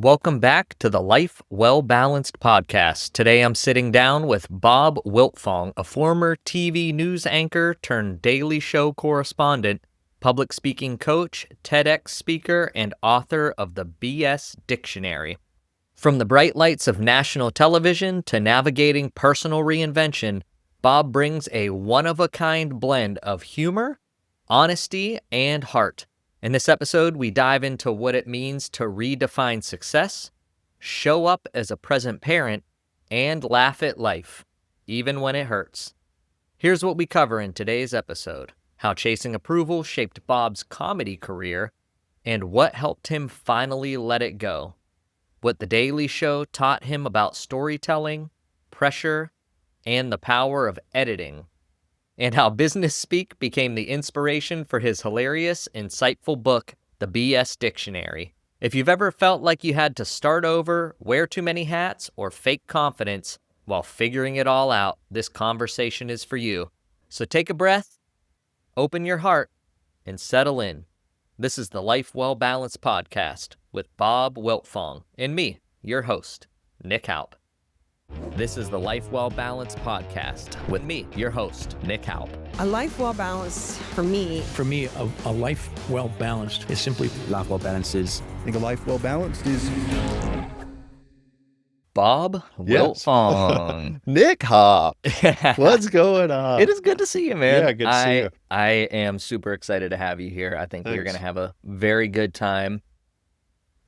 Welcome back to the Life Well Balanced podcast. Today I'm sitting down with Bob Wiltfong, a former TV news anchor turned Daily Show correspondent, public speaking coach, TEDx speaker, and author of the BS Dictionary. From the bright lights of national television to navigating personal reinvention, Bob brings a one-of-a-kind blend of humor, honesty, and heart. In this episode, we dive into what it means to redefine success, show up as a present parent, and laugh at life, even when it hurts. Here's what we cover in today's episode: how chasing approval shaped Bob's comedy career, and what helped him finally let it go, what The Daily Show taught him about storytelling, pressure, and the power of editing, and how business speak became the inspiration for his hilarious, insightful book, The BS Dictionary. If you've ever felt like you had to start over, wear too many hats, or fake confidence while figuring it all out, this conversation is for you. So take a breath, open your heart, and settle in. This is the Life Well Balanced podcast with Bob Wiltfong and me, your host, Nick Houpt. This is the Life Well Balanced podcast with me, your host, Nick Houpt. A life well balanced for me. For me, a life well balanced is simply life well balanced is. I think a life well balanced is Bob Wiltfong. Nick Houpt. What's going on? It is good to see you, man. Yeah, good to see you. I am super excited to have you here. I think we're going to have a very good time.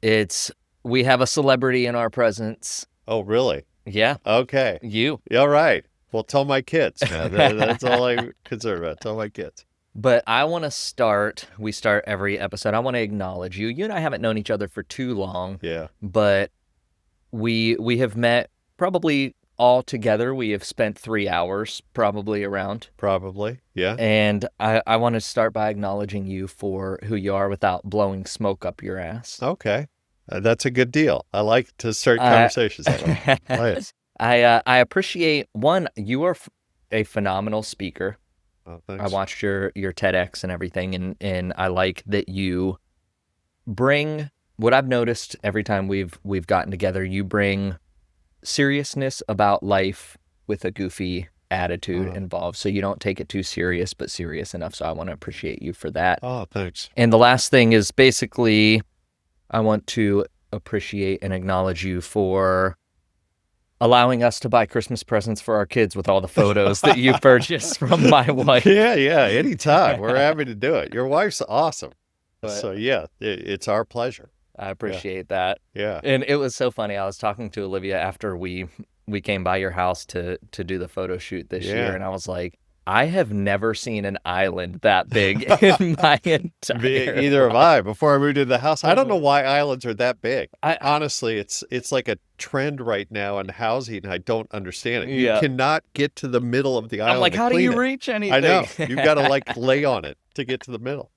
We have a celebrity in our presence. Oh, really? Yeah. Okay. You. All right. Well, tell my kids, man. That's all I'm concerned about. Tell my kids. But I want to start, we start every episode, I want to acknowledge you. You and I haven't known each other for too long. Yeah. But we have met probably all together. We have spent 3 hours probably around. Probably. Yeah. And I want to start by acknowledging you for who you are without blowing smoke up your ass. Okay. That's a good deal. I like to start conversations that way. I appreciate, one, you are a phenomenal speaker. Oh, thanks. I watched your TEDx and everything, and I like that you bring, what I've noticed every time we've gotten together, you bring seriousness about life with a goofy attitude involved. So you don't take it too serious, but serious enough. So I want to appreciate you for that. Oh, thanks. And the last thing is basically, I want to appreciate and acknowledge you for allowing us to buy Christmas presents for our kids with all the photos that you purchased from my wife. Yeah, anytime. We're happy to do it. Your wife's awesome. So yeah, it's our pleasure. I appreciate that. Yeah. And it was so funny. I was talking to Olivia after we came by your house to do the photo shoot this year, and I was like, I have never seen an island that big in my entire Either have I. Before I moved into the house, I don't know why islands are that big. Honestly, it's like a trend right now in housing, and I don't understand it. You cannot get to the middle of the island. I'm like, how do you reach anything? I know. You've got to like lay on it to get to the middle.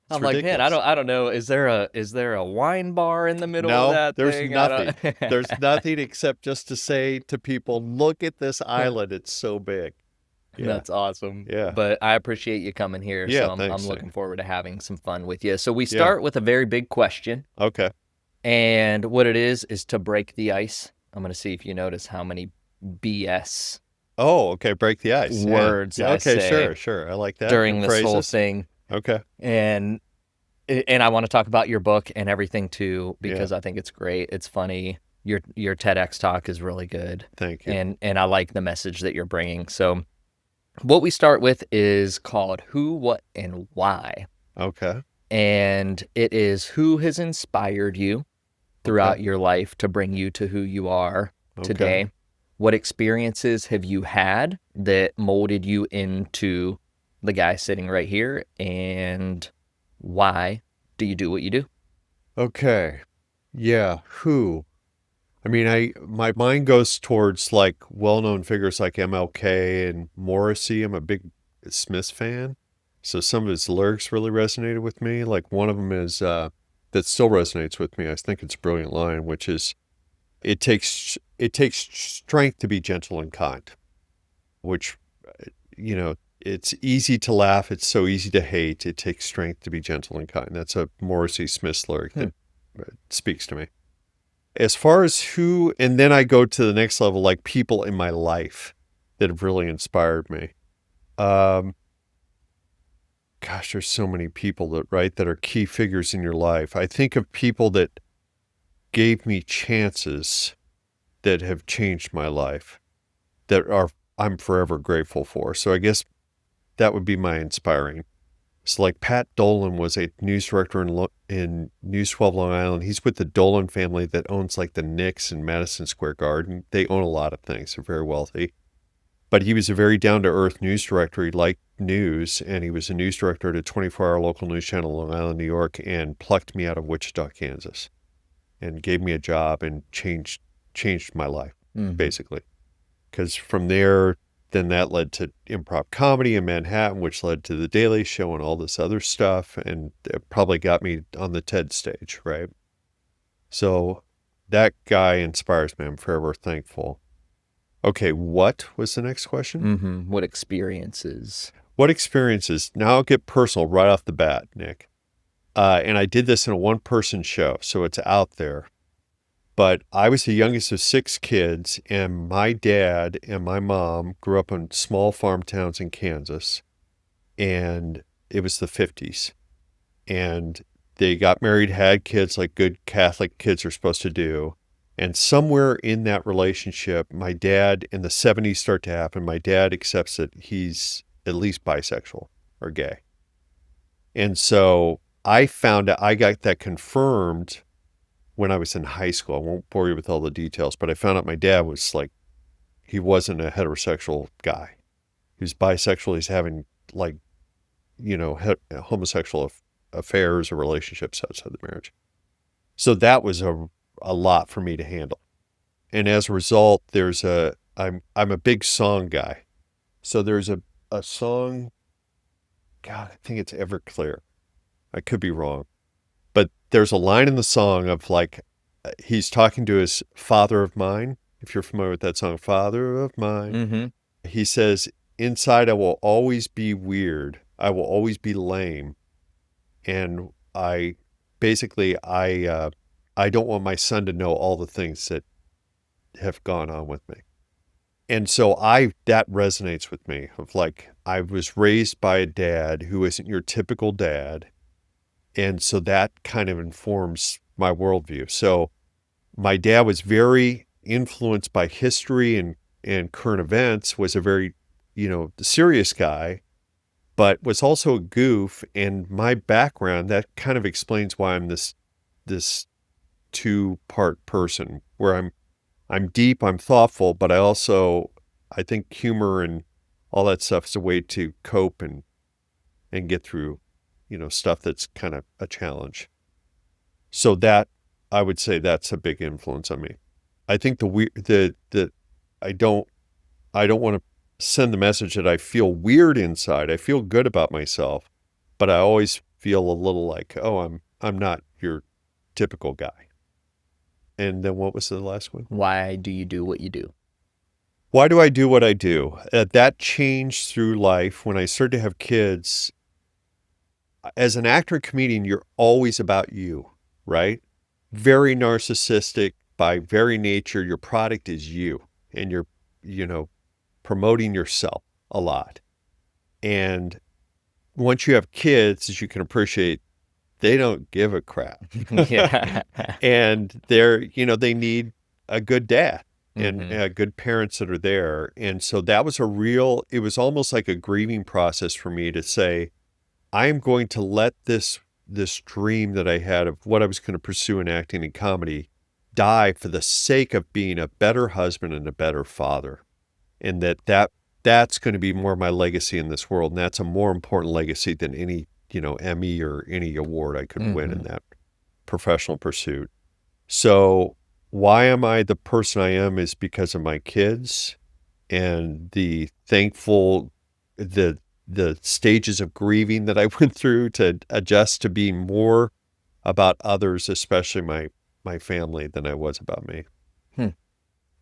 It's I'm ridiculous. Like, man, I don't know. Is there a wine bar in the middle of that thing? Nothing. There's nothing except just to say to people, look at this island. It's so big. Yeah. That's awesome. Yeah. But I appreciate you coming here. Yeah, so I'm looking forward to having some fun with you. So we start with a very big question. Okay. And what it is to break the ice. I'm going to see if you notice how many BS Oh, okay. Break the ice. words I say. Okay, sure. I like that. During this whole thing. Okay. And I want to talk about your book and everything too, because I think it's great. It's funny. Your TEDx talk is really good. Thank you. And I like the message that you're bringing. So what we start with is called Who, What, and Why. Okay. And it is who has inspired you throughout your life to bring you to who you are today. What experiences have you had that molded you into the guy sitting right here? And why do you do what you do? Okay. Yeah. Who? I mean, my mind goes towards like well-known figures like MLK and Morrissey. I'm a big Smith fan, so some of his lyrics really resonated with me. Like one of them is that still resonates with me. I think it's a brilliant line, which is, "It takes strength to be gentle and kind," which, it's easy to laugh. It's so easy to hate. It takes strength to be gentle and kind. That's a Morrissey Smith lyric that speaks to me. As far as who, and then I go to the next level, like people in my life that have really inspired me. Gosh, there's so many people that are key figures in your life. I think of people that gave me chances that have changed my life I'm forever grateful for. So I guess that would be my inspiring. So like Pat Dolan was a news director in News 12 Long Island. He's with the Dolan family that owns like the Knicks and Madison Square Garden. They own a lot of things. They're very wealthy. But he was a very down-to-earth news director. He liked news, and he was a news director at a 24-hour local news channel in Long Island, New York, and plucked me out of Wichita, Kansas, and gave me a job and changed my life, basically. Because from there, then that led to improv comedy in Manhattan, which led to The Daily Show and all this other stuff, and it probably got me on the TED stage, right? So that guy inspires me. I'm forever thankful. Okay, what was the next question? What experiences? What experiences? Now I'll get personal right off the bat, Nick. And I did this in a one-person show, so it's out there. But I was the youngest of 6 kids, and my dad and my mom grew up in small farm towns in Kansas, and it was the 50s. And they got married, had kids like good Catholic kids are supposed to do. And somewhere in that relationship, my dad, in the 70s start to happen, my dad accepts that he's at least bisexual or gay. And so I found out, I got that confirmed when I was in high school. I won't bore you with all the details, but I found out my dad was like, he wasn't a heterosexual guy. He was bisexual. He's having like, homosexual affairs or relationships outside the marriage. So that was a lot for me to handle. And as a result, I'm a big song guy. So there's a song, God, I think it's Everclear. I could be wrong. But there's a line in the song of like, he's talking to his father of mine. If you're familiar with that song, Father of Mine. He says, inside I will always be weird. I will always be lame. And I don't want my son to know all the things that have gone on with me. And so that resonates with me of like, I was raised by a dad who isn't your typical dad. And so that kind of informs my worldview. So my dad was very influenced by history and current events, was a very, serious guy, but was also a goof. And my background, that kind of explains why I'm this 2-part person where I'm deep, I'm thoughtful, but I think humor and all that stuff is a way to cope and get through, stuff that's kind of a challenge. So that, I would say that's a big influence on me. I think I don't want to send the message that I feel weird inside. I feel good about myself, but I always feel a little like, oh, I'm not your typical guy. And then what was the last one? Why do you do what you do? Why do I do what I do? That changed through life when I started to have kids. As an actor and comedian, you're always about you, right? Very narcissistic by very nature. Your product is you, and you're, promoting yourself a lot. And once you have kids, as you can appreciate, they don't give a crap. Yeah. And they need a good dad and good parents that are there. And so that was it was almost like a grieving process for me to say, I am going to let this dream that I had of what I was going to pursue in acting and comedy die for the sake of being a better husband and a better father. And that's going to be more my legacy in this world. And that's a more important legacy than any Emmy or any award I could win in that professional pursuit. So why am I the person I am is because of my kids and the stages of grieving that I went through to adjust to being more about others, especially my family, than I was about me.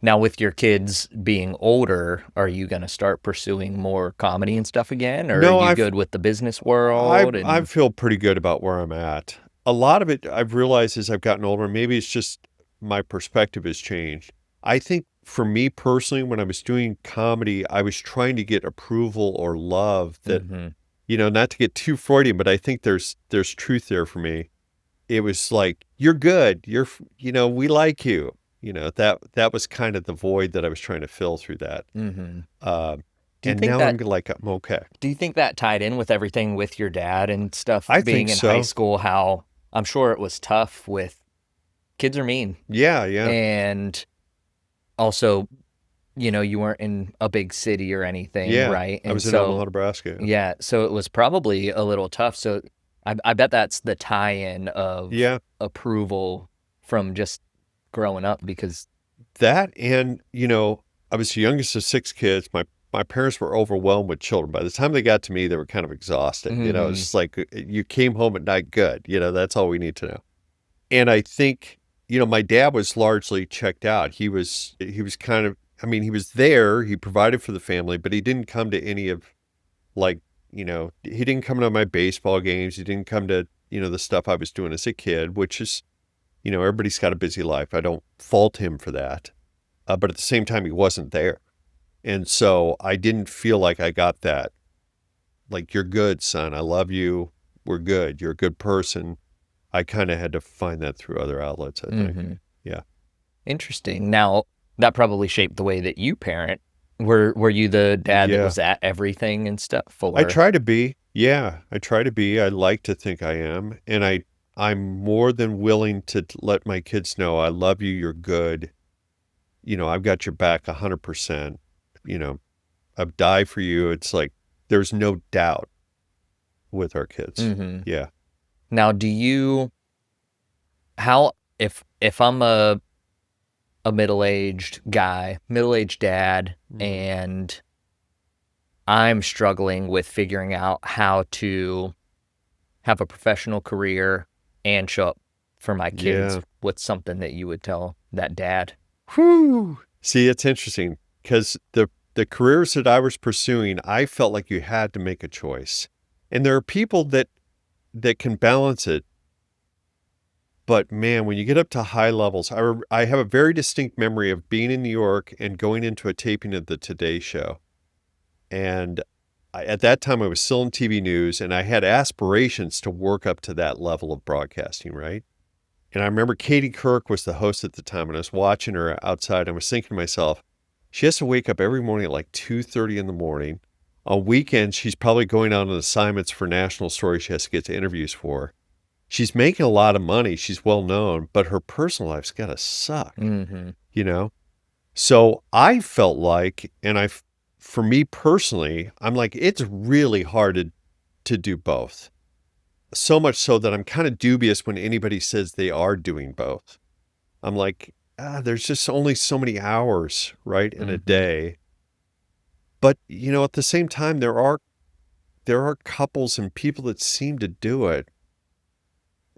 Now, with your kids being older, are you going to start pursuing more comedy and stuff again? Or are you good with the business world? I feel pretty good about where I'm at. A lot of it I've realized as I've gotten older, maybe it's just my perspective has changed. I think for me personally, when I was doing comedy, I was trying to get approval or love that, not to get too Freudian, but I think there's truth there for me. It was like, you're good. We like you. That was kind of the void that I was trying to fill through that. Do you And think now that I'm like, I'm okay. do you think that tied in with everything with your dad and stuff I being think in so. high school? How I'm sure it was tough with kids are mean, Yeah. and also, you weren't in a big city or anything, Yeah. right? I And was in Omaha, so, Nebraska. yeah, so it was probably a little tough. So I bet that's the tie-in of Yeah. approval from just growing up because, That and, I was the youngest of 6 kids. My parents were overwhelmed with children. By the time they got to me, they were kind of exhausted. It's just like you came home at night good. That's all we need to know. And I think, my dad was largely checked out. He was kind of, he was there, he provided for the family, but he didn't come to any of like, he didn't come to my baseball games. He didn't come to, the stuff I was doing as a kid, which is, everybody's got a busy life. I don't fault him for that. But at the same time, he wasn't there. And so I didn't feel like I got that. Like, you're good, son. I love you. We're good. You're a good person. I kind of had to find that through other outlets, I think. Yeah. Interesting. Now, that probably shaped the way that you parent. Were you the dad that Yeah. was at everything and stuff? I try to be. Yeah, I try to be. I like to think I am. And I'm more than willing to let my kids know, I love you. You're good. I've got your back 100%. I've died for you. It's like, there's no doubt with our kids. Yeah. Now, if I'm a middle-aged guy, middle-aged dad, and I'm struggling with figuring out how to have a professional career and show up for my kids, what's something that you would tell that dad? Whew. See, it's interesting because the careers that I was pursuing, I felt like you had to make a choice. And there are people that can balance it. But man, when you get up to high levels, I have a very distinct memory of being in New York and going into a taping of the Today Show. And at that time, I was still in TV news, and I had aspirations to work up to that level of broadcasting, right? And I remember Katie Couric was the host at the time, and I was watching her outside, and I was thinking to myself, she has to wake up every morning at like 2:30 in the morning. On weekends, she's probably going out on assignments for national stories she has to get to interviews for. She's making a lot of money. She's well known, but her personal life's got to suck, So I felt like, for me personally, I'm like, it's really hard to do both. So much so that I'm kind of dubious when anybody says they are doing both. I'm like, there's just only so many hours, right, in a day. But, at the same time, there are couples and people that seem to do it,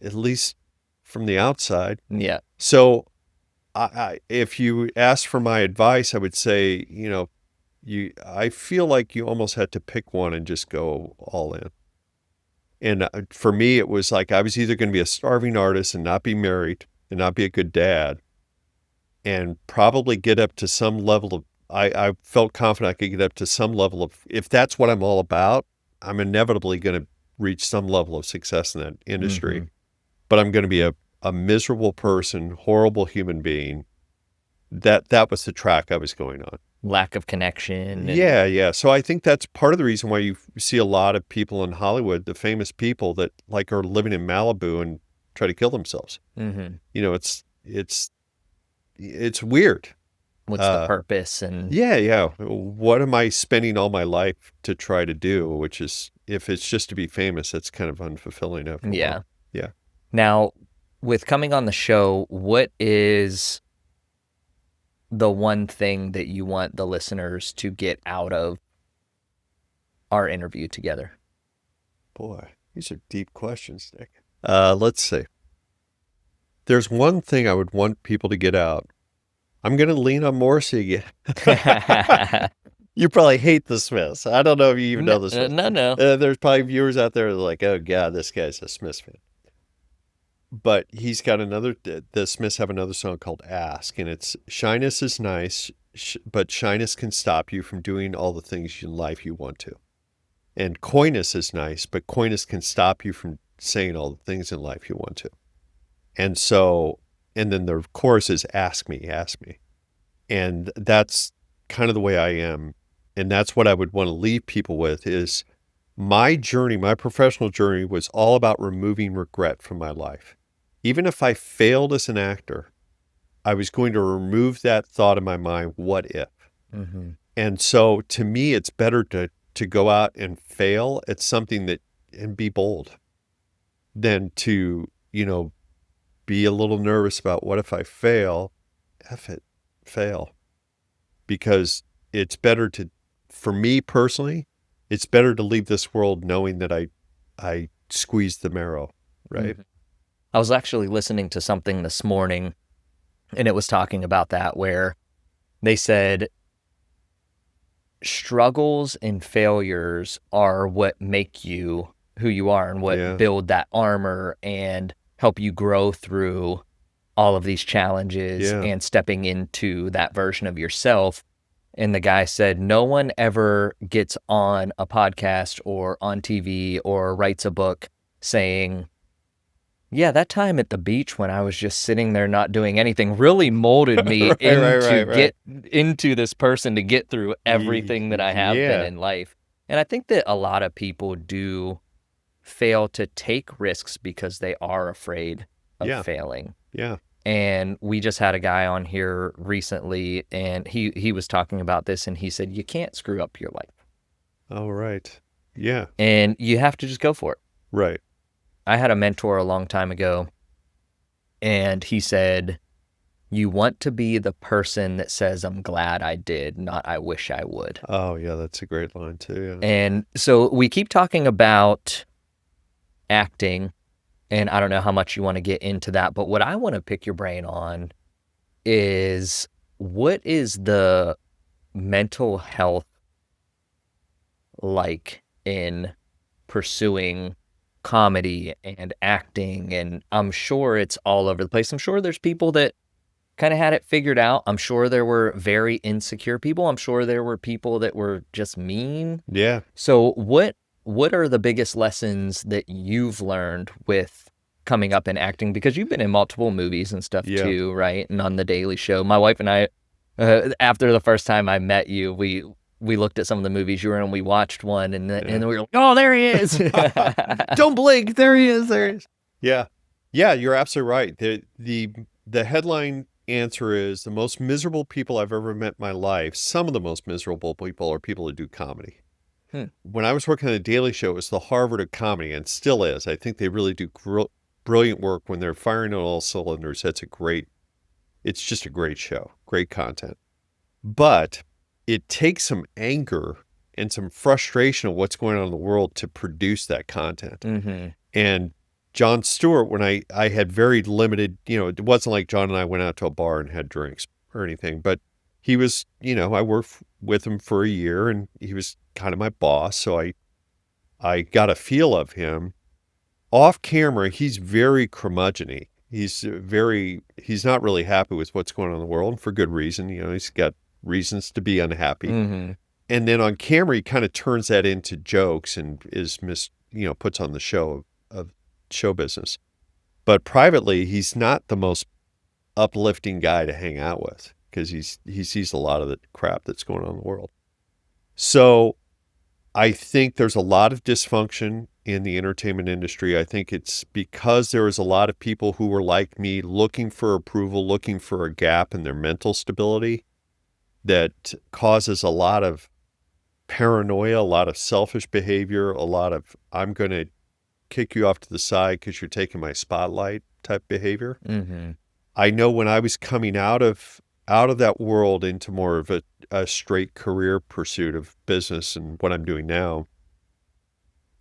at least from the outside. Yeah. So if you ask for my advice, I would say, I feel like you almost had to pick one and just go all in. And for me, it was like I was either going to be a starving artist and not be married and not be a good dad and probably get up to some level of, I felt confident I could get up to some level of, if that's what I'm all about, I'm inevitably going to reach some level of success in that industry. But I'm going to be a miserable person, horrible human being. That was the track I was going on. Lack of connection. Yeah. So I think that's part of the reason why you see a lot of people in Hollywood, the famous people that like are living in Malibu and try to kill themselves. It's weird. What's the purpose? And yeah. What am I spending all my life to try to do? Which is, if it's just to be famous, that's kind of unfulfilling after a while. Yeah. Now, with coming on the show, what is the one thing that you want the listeners to get out of our interview together? Boy, these are deep questions, Nick. Let's see. There's one thing I would want people to get out. I'm going to lean on Morrissey again. You probably hate the Smiths. I don't know if you even know the Smiths. No. There's probably viewers out there that are like, oh, God, this guy's a Smiths fan. but he's got the Smiths have another song called Ask, and it's shyness is nice, but shyness can stop you from doing all the things in life you want to. And coyness is nice, but coyness can stop you from saying all the things in life you want to. And so, and then the chorus is ask me, ask me. And that's kind of the way I am. And that's what I would want to leave people with is my journey, my professional journey was all about removing regret from my life. Even if I failed as an actor, I was going to remove that thought in my mind, what if? Mm-hmm. And so to me, it's better to go out and fail at something and be bold than to, be a little nervous about what if I fail? F it, fail. Because it's better for me personally, it's better to leave this world knowing that I squeezed the marrow, right? Mm-hmm. I was actually listening to something this morning, and it was talking about that, where they said struggles and failures are what make you who you are and what build that armor and help you grow through all of these challenges and stepping into that version of yourself. And the guy said, no one ever gets on a podcast or on TV or writes a book saying, yeah, that time at the beach when I was just sitting there not doing anything really molded me get into this person to get through everything that I have been in life. And I think that a lot of people do fail to take risks because they are afraid of failing. Yeah. And we just had a guy on here recently, and he was talking about this, and he said, you can't screw up your life. Oh, right. Yeah. And you have to just go for it. Right. I had a mentor a long time ago, and he said, you want to be the person that says, I'm glad I did, not I wish I would. Oh, yeah, that's a great line too. Yeah. And so we keep talking about acting, and I don't know how much you want to get into that, but what I want to pick your brain on is, what is the mental health like in pursuing comedy and acting? And I'm sure it's all over the place. I'm sure there's people that kind of had it figured out. I'm sure there were very insecure people. I'm sure there were people that were just mean. Yeah. So what are the biggest lessons that you've learned with coming up in acting? Because you've been in multiple movies and stuff too, right? And on The Daily Show. My wife and I, after the first time I met you, we looked at some of the movies you were in, and we watched one, and we were like, oh, there he is. Don't blink. There he is. There he is. Yeah. Yeah, you're absolutely right. The headline answer is the most miserable people I've ever met in my life. Some of the most miserable people are people who do comedy. When I was working on The Daily Show, it was the Harvard of comedy, and still is. I think they really do brilliant work when they're firing on all cylinders. It's just a great show, great content. But it takes some anger and some frustration of what's going on in the world to produce that content. Mm-hmm. And Jon Stewart, when I had very limited, it wasn't like John and I went out to a bar and had drinks or anything, but he was, I worked with him for a year, and he was kind of my boss. So I got a feel of him. Off camera, he's very curmudgeon-y. He's not really happy with what's going on in the world, and for good reason. He's got reasons to be unhappy. Mm-hmm. And then on camera, he kind of turns that into jokes and puts on the show of show business. But privately, he's not the most uplifting guy to hang out with, because he sees a lot of the crap that's going on in the world. So I think there's a lot of dysfunction in the entertainment industry. I think it's because there is a lot of people who were like me, looking for approval, looking for a gap in their mental stability, that causes a lot of paranoia, a lot of selfish behavior, a lot of, I'm going to kick you off to the side because you're taking my spotlight type behavior. Mm-hmm. I know when I was coming out of that world into more of a straight career pursuit of business and what I'm doing now,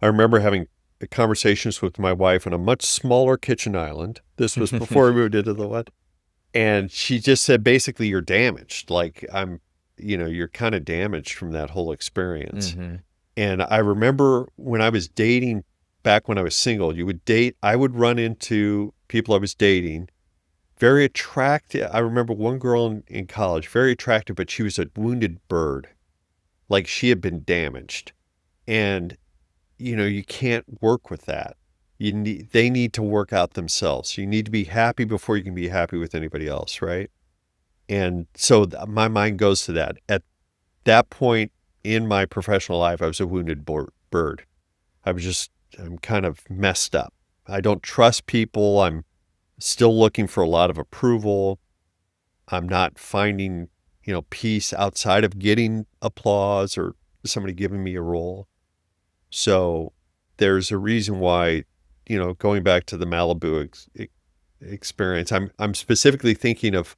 I remember having conversations with my wife on a much smaller kitchen island. This was before we moved into the what? And she just said, basically, you're damaged. Like, you're kind of damaged from that whole experience. Mm-hmm. And I remember when I was dating back when I was single, you would date. I would run into people I was dating, very attractive. I remember one girl in college, very attractive, but she was a wounded bird. Like she had been damaged. And, you can't work with that. They need to work out themselves. You need to be happy before you can be happy with anybody else, right? And so my mind goes to that. At that point in my professional life, I was a wounded bird. I'm kind of messed up. I don't trust people. I'm still looking for a lot of approval. I'm not finding, peace outside of getting applause or somebody giving me a role. So there's a reason why, going back to the Malibu experience, I'm specifically thinking of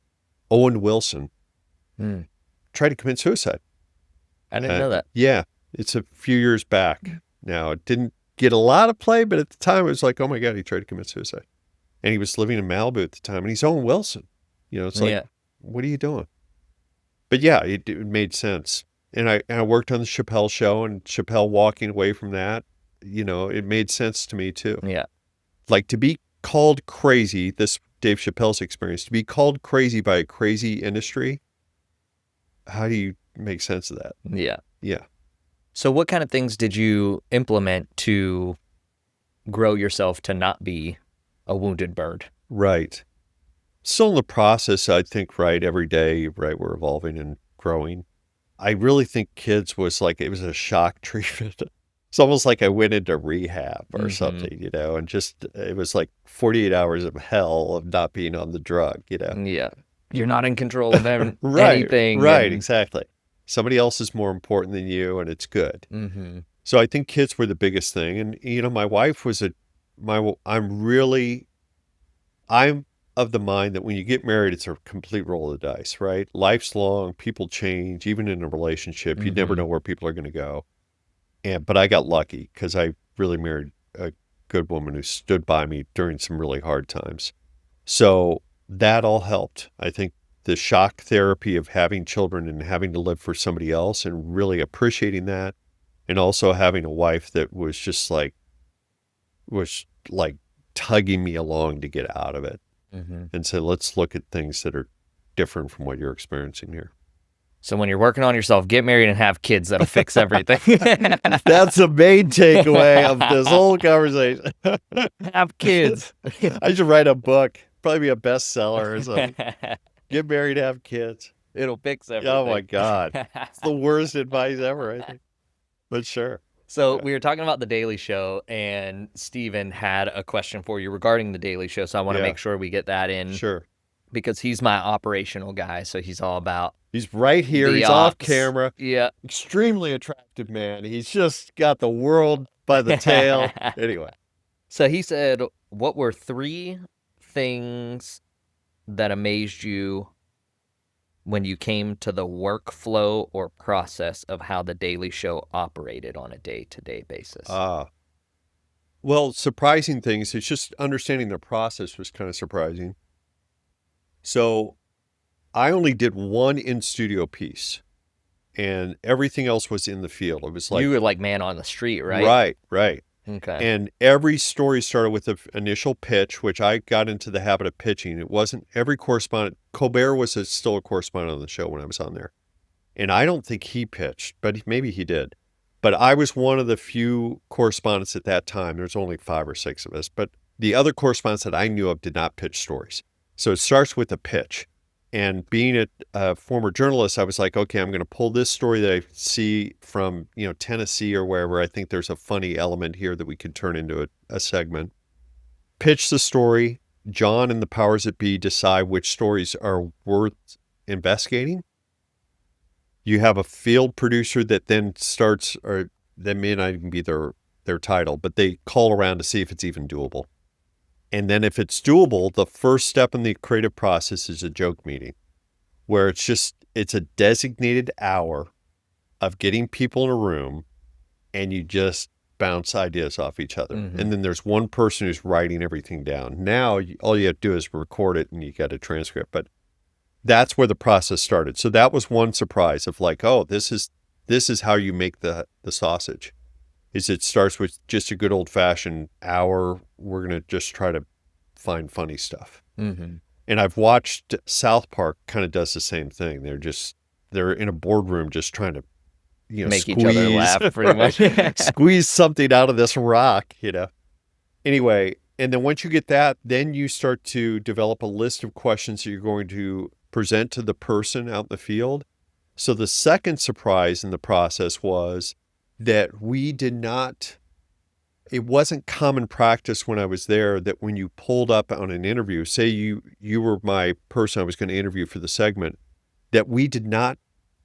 Owen Wilson tried to commit suicide. I didn't know that. Yeah, it's a few years back now. It didn't get a lot of play, but at the time it was like, oh my God, he tried to commit suicide. And he was living in Malibu at the time, and he's Owen Wilson. It's like, what are you doing? But yeah, it made sense. And I worked on the Chappelle show, and Chappelle walking away from that, it made sense to me too. Yeah. Like to be called crazy, this Dave Chappelle's experience, to be called crazy by a crazy industry, how do you make sense of that? Yeah. Yeah. So what kind of things did you implement to grow yourself to not be a wounded bird? Right. Still in the process, I think, right, every day, right, we're evolving and growing. I really think kids was like, it was a shock treatment. It's almost like I went into rehab or something, and just, it was like 48 hours of hell of not being on the drug, Yeah. You're not in control of Right, anything. right, exactly. Somebody else is more important than you, and it's good. Mm-hmm. So I think kids were the biggest thing. And, my wife was I'm of the mind that when you get married, it's a complete roll of the dice, right? Life's long, people change, even in a relationship, you never know where people are going to go. But I got lucky because I really married a good woman who stood by me during some really hard times. So that all helped. I think the shock therapy of having children and having to live for somebody else and really appreciating that. And also having a wife that was just like tugging me along to get out of it and say, let's look at things that are different from what you're experiencing here. So when you're working on yourself, get married and have kids. That'll fix everything. That's the main takeaway of this whole conversation. Have kids. I should write a book, probably be a bestseller or something. Get married, have kids. It'll fix everything. Oh my God. It's the worst advice ever, I think. But sure. So we were talking about The Daily Show, and Steven had a question for you regarding The Daily Show. So I want to make sure we get that in. Sure. Because he's my operational guy. So he's all about. He's right here. He's off camera. Yeah. Extremely attractive man. He's just got the world by the tail. Anyway. So he said, what were 3 things that amazed you when you came to the workflow or process of how The Daily Show operated on a day-to-day basis? Well, surprising things. It's just understanding the process was kind of surprising. So I only did one in-studio piece, and everything else was in the field. It was like... You were like man on the street, right? Right. Okay. And every story started with an initial pitch, which I got into the habit of pitching. It wasn't every correspondent. Colbert was still a correspondent on the show when I was on there. And I don't think he pitched, but maybe he did. But I was one of the few correspondents at that time. There's only 5 or 6 of us. But the other correspondents that I knew of did not pitch stories. So it starts with a pitch. And being a former journalist, I was like, okay, I'm going to pull this story that I see from, Tennessee or wherever. I think there's a funny element here that we could turn into a segment. Pitch the story. John and the powers that be decide which stories are worth investigating. You have a field producer that then starts, or that may not even be their title, but they call around to see if it's even doable. And then if it's doable, the first step in the creative process is a joke meeting, where it's a designated hour of getting people in a room and you just bounce ideas off each other. And then there's one person who's writing everything down. Now, all you have to do is record it and you get a transcript. But that's where the process started. So that was one surprise of like, oh, this is how you make the sausage. is it starts with just a good old-fashioned hour. We're going to just try to find funny stuff. Mm-hmm. And I've watched South Park kind of does the same thing. They're in a boardroom just trying to, Make each other laugh, pretty much. squeeze something out of this rock. Anyway, and then once you get that, then you start to develop a list of questions that you're going to present to the person out in the field. So the second surprise in the process was that it wasn't common practice when I was there that when you pulled up on an interview, say you were my person I was going to interview for the segment, that we did not,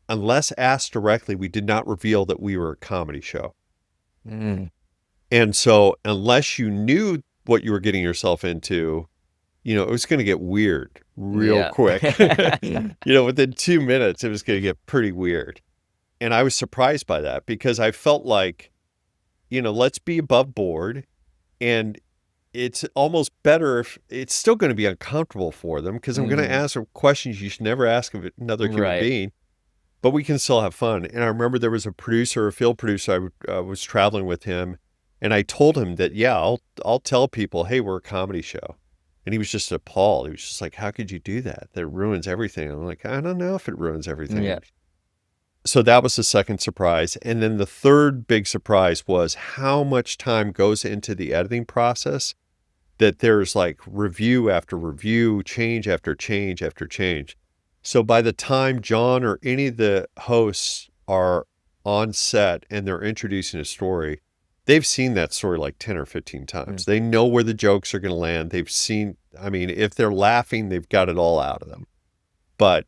unless asked directly, we did not reveal that we were a comedy show. Mm. And so unless you knew what you were getting yourself into, it was going to get weird real quick. Within 2 minutes, it was going to get pretty weird. And I was surprised by that because I felt like, let's be above board. And it's almost better if it's still going to be uncomfortable for them because I'm going to ask them questions you should never ask of another human being, but we can still have fun. And I remember there was a field producer, I was traveling with him, and I told him that, I'll tell people, hey, we're a comedy show. And he was just appalled. He was just like, how could you do that? That ruins everything. I'm like, I don't know if it ruins everything. Yeah. So that was the second surprise. And then the third big surprise was how much time goes into the editing process, that there's like review after review, change after change after change. So by the time John or any of the hosts are on set and they're introducing a story, they've seen that story like 10 or 15 times. They know where the jokes are going to land. They've seen, if they're laughing, they've got it all out of them. But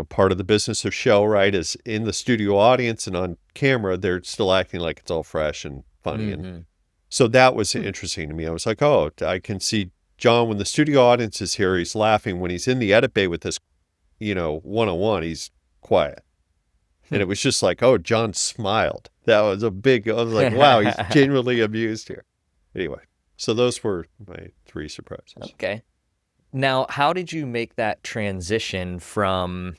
part of the business of show, right, is in the studio audience and on camera, they're still acting like it's all fresh and funny. Mm-hmm. And so that was interesting to me. I was like, oh, I can see John, when the studio audience is here, he's laughing. When he's in the edit bay with this, one-on-one, he's quiet. And it was just like, oh, John smiled. I was like, wow, he's genuinely amused here. Anyway, so those were my 3 surprises. Okay. Now, how did you make that transition from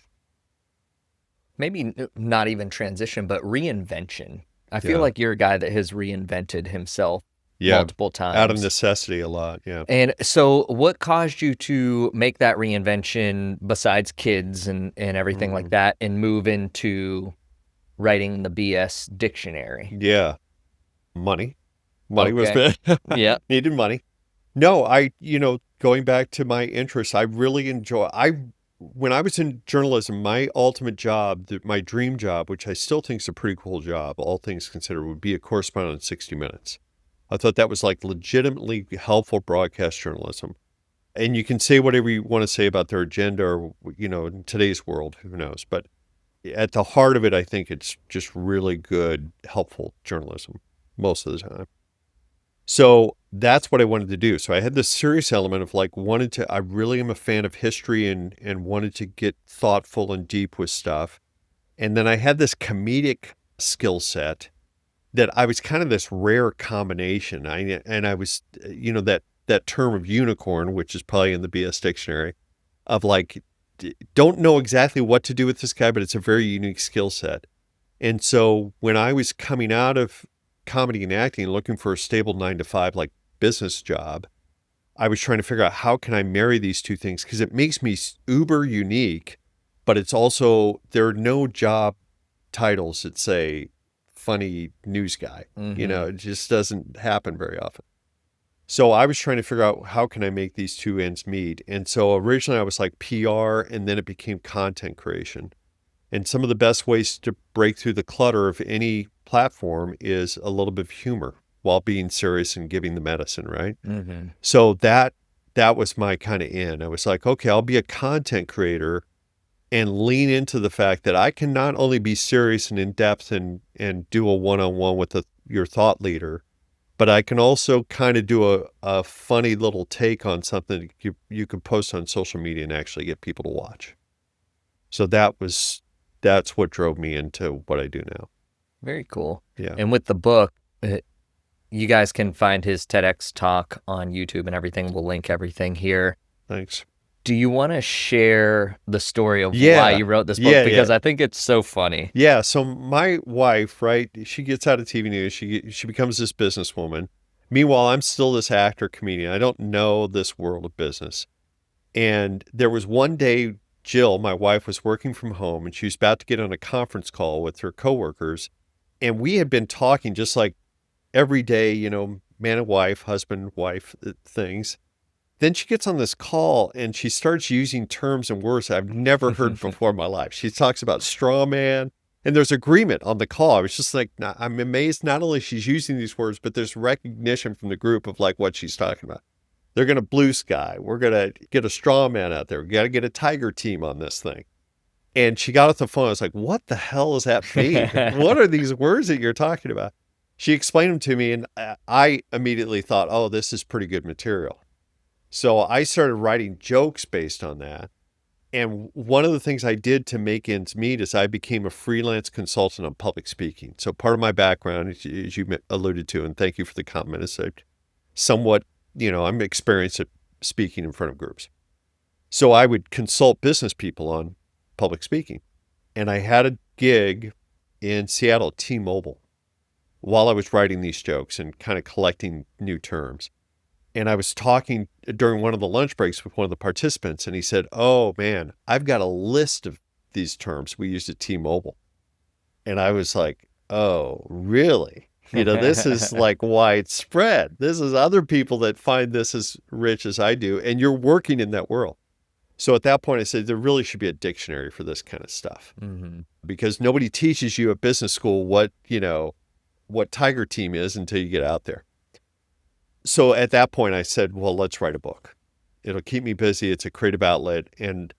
maybe not even transition, but reinvention? I feel like you're a guy that has reinvented himself multiple times. Out of necessity a lot, yeah. And so what caused you to make that reinvention besides kids and everything like that and move into writing the BS dictionary? Yeah. Money. Money was big. Yeah. Needed money. No, going back to my interests, I really enjoy, when I was in journalism, my ultimate job, my dream job, which I still think is a pretty cool job, all things considered, would be a correspondent in 60 Minutes. I thought that was like legitimately helpful broadcast journalism. And you can say whatever you want to say about their agenda or, in today's world, who knows? But at the heart of it, I think it's just really good, helpful journalism most of the time. So that's what I wanted to do. So I had this serious element of like I really am a fan of history and wanted to get thoughtful and deep with stuff. And then I had this comedic skill set that I was kind of this rare combination. I was, that term of unicorn, which is probably in the BS dictionary, of like, don't know exactly what to do with this guy, but it's a very unique skill set. And so when I was coming out of comedy and acting, looking for a stable 9-to-5 like business job, I was trying to figure out how can I marry these two things, because it makes me uber unique, but it's also, there are no job titles that say funny news guy. It just doesn't happen very often. So I was trying to figure out how can I make these two ends meet. And so originally I was like PR, and then it became content creation. And some of the best ways to break through the clutter of any platform is a little bit of humor while being serious and giving the medicine, right? Mm-hmm. So that was my kind of in. I was like, okay, I'll be a content creator and lean into the fact that I can not only be serious and in depth and do a one-on-one with your thought leader, but I can also kind of do a funny little take on something you could post on social media and actually get people to watch. So that's what drove me into what I do now. Very cool. Yeah. And with the book, you guys can find his TEDx talk on YouTube and everything. We'll link everything here. Thanks. Do you want to share the story of why Yeah. you wrote this book? Yeah, Because yeah. I think it's so funny. Yeah, so my wife, right, she gets out of TV news, she becomes this businesswoman. Meanwhile, I'm still this actor comedian. I don't know this world of business. And there was one day, Jill, my wife, was working from home, and she was about to get on a conference call with her coworkers. And we had been talking just like every day, man and wife, husband, wife things. Then she gets on this call and she starts using terms and words I've never heard before in my life. She talks about straw man, and there's agreement on the call. I was just like, I'm amazed not only she's using these words, but there's recognition from the group of like what she's talking about. They're going to blue sky. We're going to get a straw man out there. We got to get a tiger team on this thing. And she got off the phone. I was like, what the hell does that mean? What are these words that you're talking about? She explained them to me, and I immediately thought, oh, this is pretty good material. So I started writing jokes based on that. And one of the things I did to make ends meet is I became a freelance consultant on public speaking. So part of my background, as you alluded to, and thank you for the comment, is that somewhat, I'm experienced at speaking in front of groups. So I would consult business people on public speaking. And I had a gig in Seattle, T-Mobile, while I was writing these jokes and kind of collecting new terms. And I was talking during one of the lunch breaks with one of the participants, and he said, oh, man, I've got a list of these terms we used at T-Mobile. And I was like, oh, really? This is like widespread. This is other people that find this as rich as I do, and you're working in that world. So at that point, I said, there really should be a dictionary for this kind of stuff, because nobody teaches you at business school what Tiger Team is until you get out there. So at that point, I said, well, let's write a book. It'll keep me busy. It's a creative outlet. And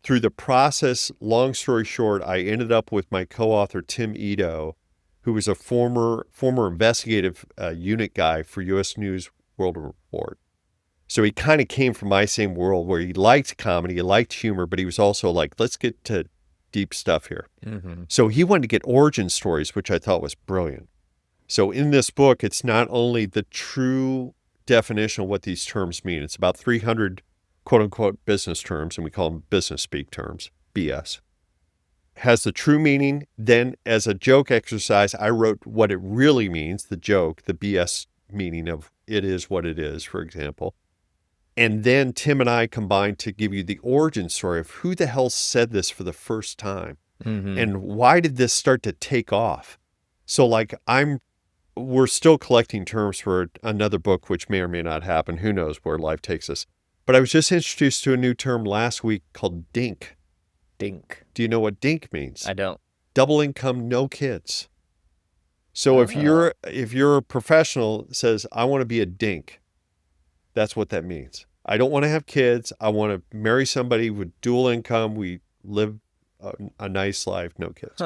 through the process, long story short, I ended up with my co-author, Tim Ito, who was a former investigative unit guy for U.S. News World Report. So he kind of came from my same world where he liked comedy, he liked humor, but he was also like, let's get to deep stuff here. So he wanted to get origin stories, which I thought was brilliant. So in this book, it's not only the true definition of what these terms mean. It's about 300 quote unquote business terms, and we call them business speak terms, BS. Has the true meaning. Then as a joke exercise, I wrote what it really means, the joke, the BS meaning of it is what it is, for example. And then Tim and I combined to give you the origin story of who the hell said this for the first time, and why did this start to take off? So like we're still collecting terms for another book, which may or may not happen. Who knows where life takes us. But I was just introduced to a new term last week called DINK. Dink. Do you know what DINK means? I don't. Double income, no kids. So if you're a professional that says, I want to be a DINK, that's what that means. I don't want to have kids. I want to marry somebody with dual income. We live a nice life, no kids.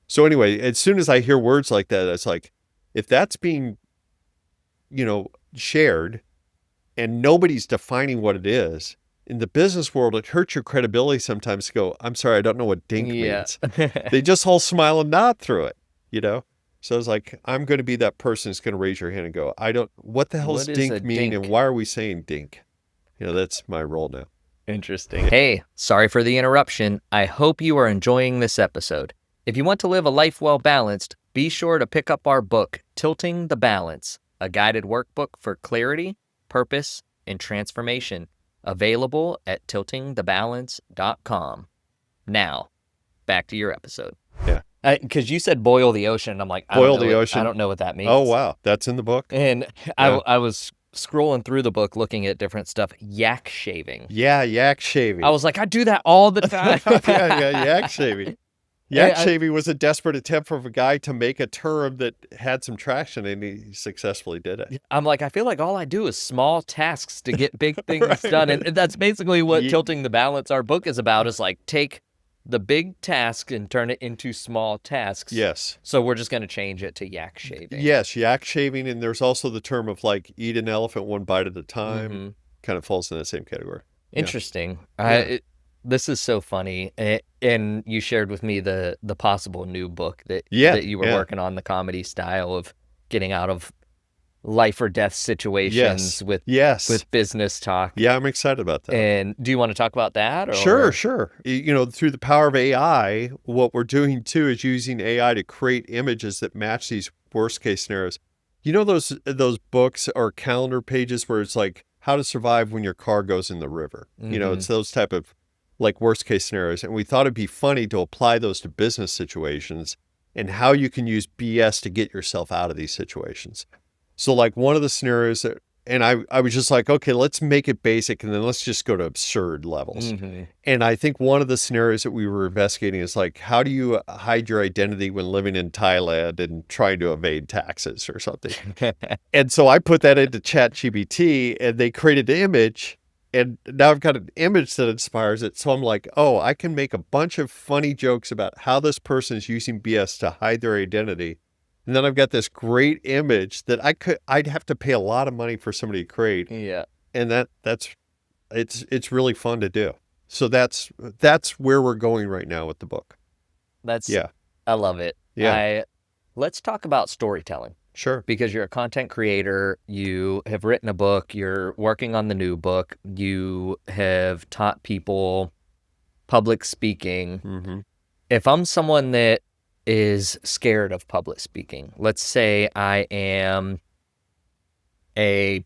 So anyway, as soon as I hear words like that, it's like, if that's being, shared and nobody's defining what it is, in the business world, it hurts your credibility sometimes to go, I'm sorry, I don't know what DINK means. They just all smile and nod through it, So I was like, I'm going to be that person who's going to raise your hand and go, what the hell does DINK mean? And why are we saying DINK? That's my role now. Interesting. Hey, sorry for the interruption. I hope you are enjoying this episode. If you want to live a life well balanced, be sure to pick up our book, Tilting the Balance, a guided workbook for clarity, purpose, and transformation, available at tiltingthebalance.com. Now, back to your episode. Yeah. Because you said boil the ocean. I'm like, Boil the ocean. I don't know what that means. Oh, wow. That's in the book? And I was scrolling through the book looking at different stuff. Yak shaving. Yeah, yak shaving. I was like, I do that all the time. yeah, yak shaving. Yak shaving was a desperate attempt for a guy to make a term that had some traction, and he successfully did it. I'm like, I feel like all I do is small tasks to get big things done. And that's basically what Tilting the Balance, our book, is about, is like take the big task and turn it into small tasks. Yes. So we're just going to change it to yak shaving. Yes, yak shaving. And there's also the term of like eat an elephant one bite at a time. Kind of falls in that same category. Interesting. Yeah. This is so funny. And you shared with me the possible new book that you were working on, the comedy style of getting out of life or death situations Yes. with business talk. Yeah, I'm excited about that. And do you want to talk about that? Or? Sure. Through the power of AI, what we're doing too is using AI to create images that match these worst case scenarios. You know those books or calendar pages where it's like how to survive when your car goes in the river. It's those type of like worst case scenarios. And we thought it'd be funny to apply those to business situations and how you can use BS to get yourself out of these situations. So like one of the scenarios and I was just like, okay, let's make it basic and then let's just go to absurd levels. And I think one of the scenarios that we were investigating is like, how do you hide your identity when living in Thailand and trying to evade taxes or something? And so I put that into ChatGPT and they created an image. And now I've got an image that inspires it. So I'm like, oh, I can make a bunch of funny jokes about how this person is using BS to hide their identity. And then I've got this great image that I'd have to pay a lot of money for somebody to create. Yeah. And it's really fun to do. So that's where we're going right now with the book. I love it. Yeah. Let's talk about storytelling. Sure. Because you're a content creator, you have written a book, you're working on the new book, you have taught people public speaking. If I'm someone that is scared of public speaking, let's say I am a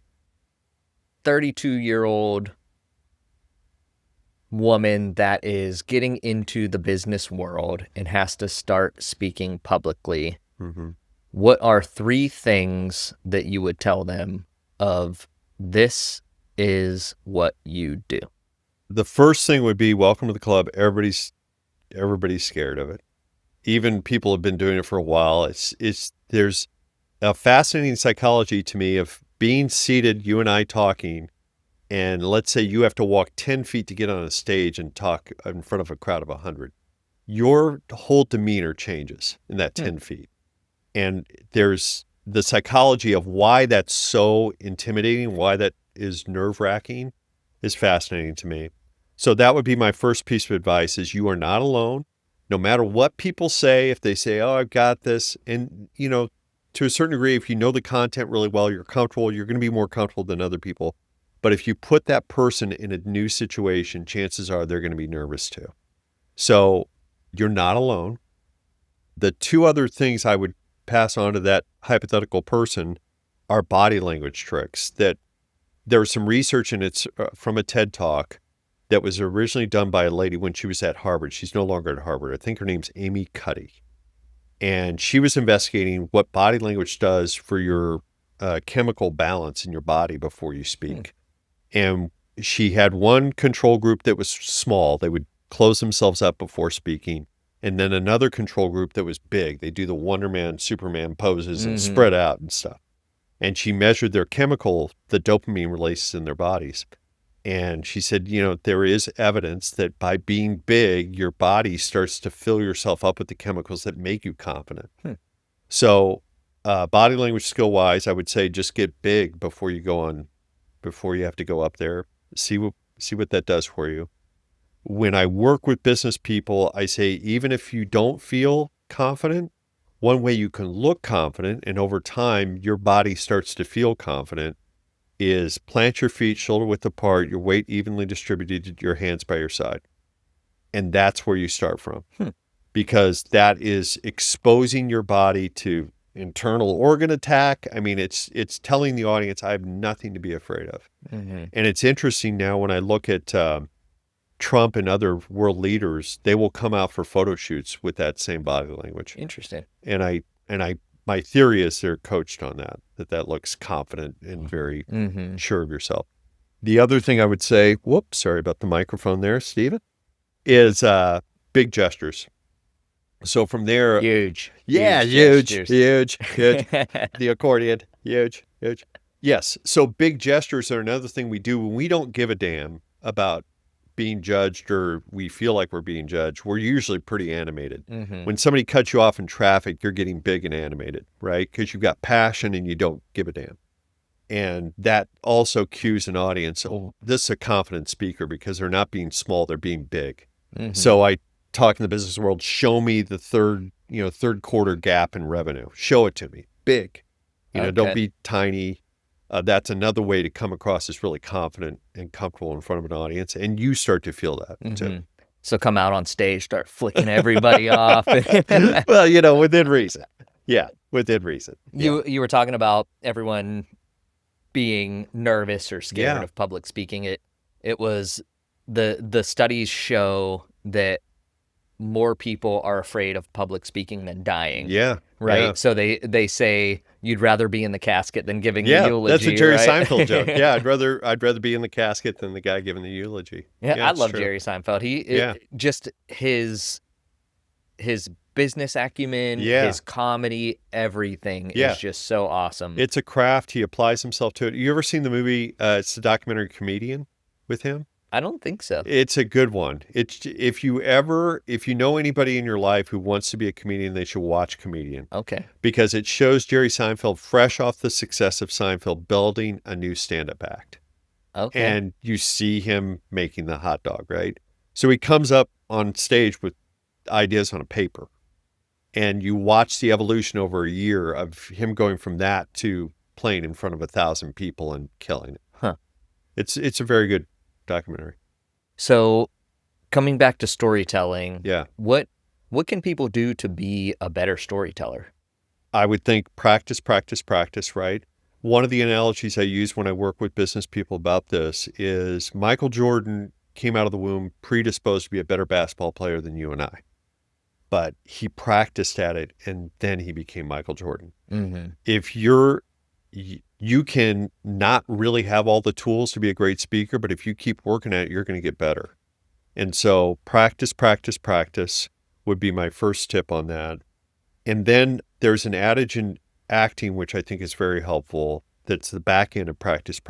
32-year-old woman that is getting into the business world and has to start speaking publicly. What are 3 things that you would tell them of this is what you do? The first thing would be welcome to the club. Everybody's scared of it. Even people have been doing it for a while. There's a fascinating psychology to me of being seated, you and I talking, and let's say you have to walk 10 feet to get on a stage and talk in front of a crowd of 100. Your whole demeanor changes in that 10 feet. And there's the psychology of why that's so intimidating, why that is nerve-wracking is fascinating to me. So that would be my first piece of advice is you are not alone. No matter what people say, if they say, oh, I've got this, and, to a certain degree, if you know the content really well, you're comfortable, you're going to be more comfortable than other people. But if you put that person in a new situation, chances are they're going to be nervous too. So you're not alone. The 2 other things I would pass on to that hypothetical person are body language tricks. That there was some research, and it's from a TED Talk that was originally done by a lady when she was at Harvard. She's no longer at Harvard. I think her name's Amy Cuddy. And she was investigating what body language does for your chemical balance in your body before you speak. And she had one control group that was small. They would close themselves up before speaking. And then another control group that was big. They do the Wonder Man, Superman poses and spread out and stuff. And she measured their chemical, the dopamine releases in their bodies. And she said, there is evidence that by being big, your body starts to fill yourself up with the chemicals that make you confident. So body language skill-wise, I would say just get big before you have to go up there. See what that does for you. When I work with business people, I say, even if you don't feel confident, one way you can look confident, and over time, your body starts to feel confident, is plant your feet shoulder width apart, your weight evenly distributed, your hands by your side. And that's where you start from. Because that is exposing your body to internal organ attack. I mean, it's telling the audience, I have nothing to be afraid of. And it's interesting now when I look at Trump and other world leaders, they will come out for photo shoots with that same body language. Interesting. And my theory is they're coached on that looks confident and very sure of yourself. The other thing I would say, whoops, sorry about the microphone there, Stephen, is big gestures. So from there, Huge. huge. The accordion, huge. Yes. So big gestures are another thing we do when we don't give a damn about being judged or we feel like we're being judged. We're usually pretty animated. When somebody cuts you off in traffic, you're getting big and animated, right? Because you've got passion and you don't give a damn. And that also cues an audience, oh, this is a confident speaker because they're not being small, they're being big. So I talk in the business world, show me the third quarter gap in revenue. Show it to me. Big. Don't Okay. be tiny. That's another way to come across as really confident and comfortable in front of an audience. And you start to feel that too. So come out on stage, start flicking everybody off. Well, within reason. Yeah, within reason. Yeah. You were talking about everyone being nervous or scared Yeah. of public speaking. It was the studies show that more people are afraid of public speaking than dying. Yeah. Right. Yeah. So they say you'd rather be in the casket than giving the Yeah, eulogy. that's a Jerry right? Seinfeld joke. Yeah, I'd rather be in the casket than the guy giving the eulogy. Yeah, I it's love true. Jerry Seinfeld. Yeah. Just his business acumen, Yeah. his comedy, everything Yeah. is just so awesome. It's a craft. He applies himself to it. You ever seen the movie? It's the documentary Comedian with him. I don't think so. It's a good one. If you know anybody in your life who wants to be a comedian, they should watch Comedian. Okay. Because it shows Jerry Seinfeld fresh off the success of Seinfeld building a new stand-up act. Okay. And you see him making the hot dog, right? So he comes up on stage with ideas on a paper. And you watch the evolution over a year of him going from that to playing in front of 1,000 people and killing it. Huh. It's a very good documentary. So coming back to storytelling, Yeah. what can people do to be a better storyteller? I would think practice, right? One of the analogies I use when I work with business people about this is Michael Jordan came out of the womb predisposed to be a better basketball player than you and I. But he practiced at it, and then he became Michael Jordan. Mm-hmm. If you can not really have all the tools to be a great speaker, but if you keep working at it, you're going to get better. And so practice would be my first tip on that. And then there's an adage in acting, which I think is very helpful. That's the back end of practice,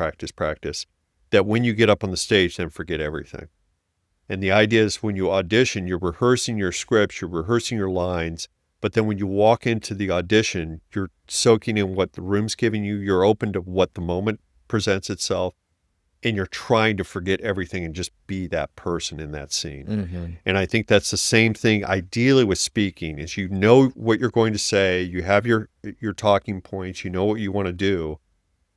that when you get up on the stage, then forget everything. And the idea is when you audition, you're rehearsing your scripts, you're rehearsing your lines, but then when you walk into the audition, you're soaking in what the room's giving you, you're open to what the moment presents itself, and you're trying to forget everything and just be that person in that scene. Mm-hmm. And I think that's the same thing ideally with speaking, is you know what you're going to say, you have your talking points, you know what you want to do,